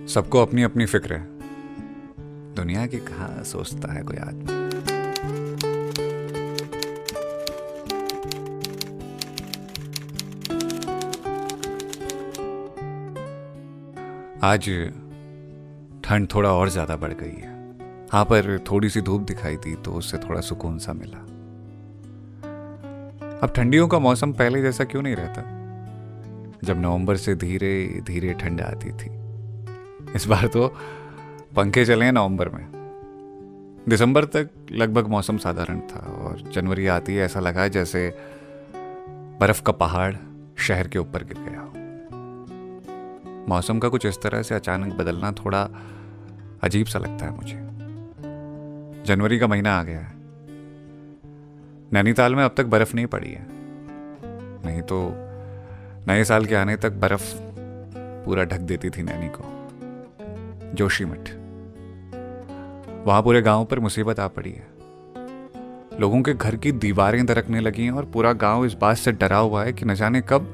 सबको अपनी अपनी फिक्र है। दुनिया की कहाँ सोचता है कोई आदमी। आज ठंड थोड़ा और ज्यादा बढ़ गई है। हाँ, पर थोड़ी सी धूप दिखाई दी तो उससे थोड़ा सुकून सा मिला। अब ठंडियों का मौसम पहले जैसा क्यों नहीं रहता, जब नवंबर से धीरे धीरे ठंड आती थी। इस बार तो पंखे चले हैं नवंबर में। दिसंबर तक लगभग मौसम साधारण था और जनवरी आती ही ऐसा लगा जैसे बर्फ का पहाड़ शहर के ऊपर गिर गया हो। मौसम का कुछ इस तरह से अचानक बदलना थोड़ा अजीब सा लगता है मुझे। जनवरी का महीना आ गया है। नैनीताल में अब तक बर्फ नहीं पड़ी है, नहीं तो नए साल के आने तक बर्फ पूरा ढक देती थी नैनी को। जोशीमठ, वहां पूरे गांव पर मुसीबत आ पड़ी है। लोगों के घर की दीवारें दरकने लगी हैं और पूरा गांव इस बात से डरा हुआ है कि न जाने कब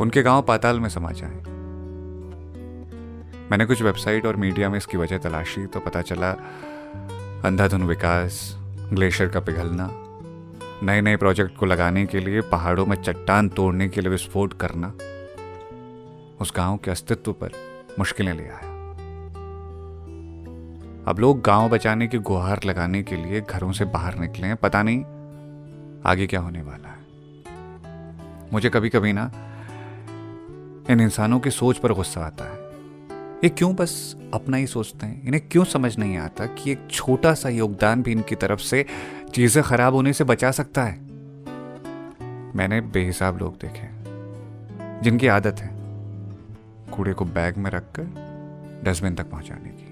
उनके गांव पाताल में समा जाए। मैंने कुछ वेबसाइट और मीडिया में इसकी वजह तलाशी तो पता चला अंधाधुंध विकास, ग्लेशियर का पिघलना, नए नए प्रोजेक्ट को लगाने के लिए पहाड़ों में चट्टान तोड़ने के लिए विस्फोट करना उस गांव के अस्तित्व पर मुश्किलें ले आया। अब लोग गांव बचाने की गुहार लगाने के लिए घरों से बाहर निकले हैं। पता नहीं आगे क्या होने वाला है। मुझे कभी कभी ना इन इंसानों की सोच पर गुस्सा आता है। ये क्यों बस अपना ही सोचते हैं? इन्हें क्यों समझ नहीं आता कि एक छोटा सा योगदान भी इनकी तरफ से चीजें खराब होने से बचा सकता है। मैंने बेहिसाब लोग देखे जिनकी आदत है कूड़े को बैग में रखकर डस्टबिन तक पहुंचाने की,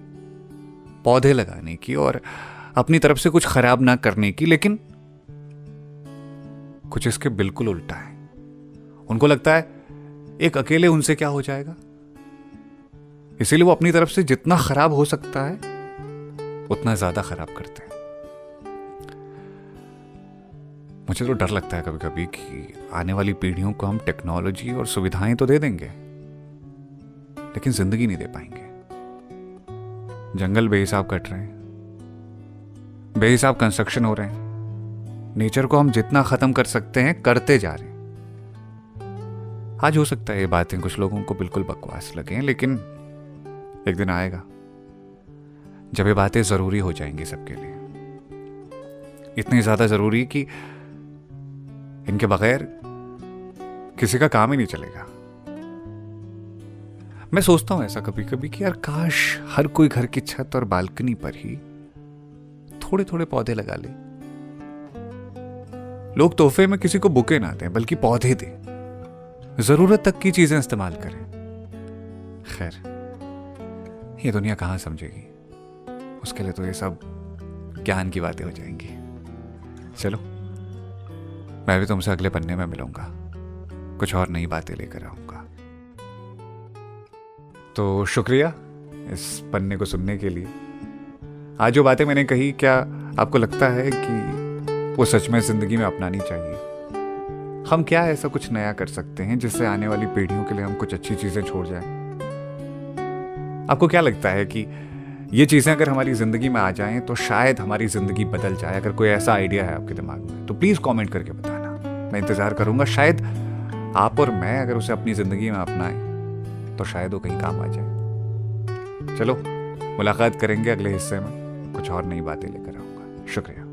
पौधे लगाने की और अपनी तरफ से कुछ खराब ना करने की, लेकिन कुछ इसके बिल्कुल उल्टा है। उनको लगता है एक अकेले उनसे क्या हो जाएगा, इसीलिए वो अपनी तरफ से जितना खराब हो सकता है उतना ज्यादा खराब करते हैं। मुझे तो डर लगता है कभी कभी कि आने वाली पीढ़ियों को हम टेक्नोलॉजी और सुविधाएं तो दे देंगे लेकिन जिंदगी नहीं दे पाएंगे। जंगल बेहिसाब कट रहे हैं, बेहिसाब कंस्ट्रक्शन हो रहे हैं, नेचर को हम जितना खत्म कर सकते हैं करते जा रहे हैं। आज हो सकता है ये बातें कुछ लोगों को बिल्कुल बकवास लगें, लेकिन एक दिन आएगा जब ये बातें जरूरी हो जाएंगी सबके लिए। इतनी ज्यादा जरूरी कि इनके बगैर किसी का काम ही नहीं चलेगा। मैं सोचता हूं ऐसा कभी कभी कि यार काश हर कोई घर की छत और बालकनी पर ही थोड़े थोड़े पौधे लगा ले। लोग तोहफे में किसी को बुके ना दें बल्कि पौधे दें, जरूरत तक की चीजें इस्तेमाल करें। खैर, ये दुनिया कहां समझेगी, उसके लिए तो ये सब ज्ञान की बातें हो जाएंगी। चलो, मैं भी तुमसे अगले पन्ने में मिलूंगा, कुछ और नई बातें लेकर आऊंगा। तो शुक्रिया इस पन्ने को सुनने के लिए। आज जो बातें मैंने कही, क्या आपको लगता है कि वो सच में जिंदगी में अपनानी चाहिए? हम क्या ऐसा कुछ नया कर सकते हैं जिससे आने वाली पीढ़ियों के लिए हम कुछ अच्छी चीजें छोड़ जाएं? आपको क्या लगता है कि ये चीजें अगर हमारी जिंदगी में आ जाएं तो शायद हमारी जिंदगी बदल जाए? अगर कोई ऐसा आइडिया है आपके दिमाग में तो प्लीज कमेंट करके बताना, मैं इंतजार करूंगा। शायद आप और मैं अगर उसे अपनी जिंदगी में अपनाएं तो शायद वो कहीं काम आ जाए। चलो, मुलाकात करेंगे अगले हिस्से में, कुछ और नई बातें लेकर आऊंगा। शुक्रिया।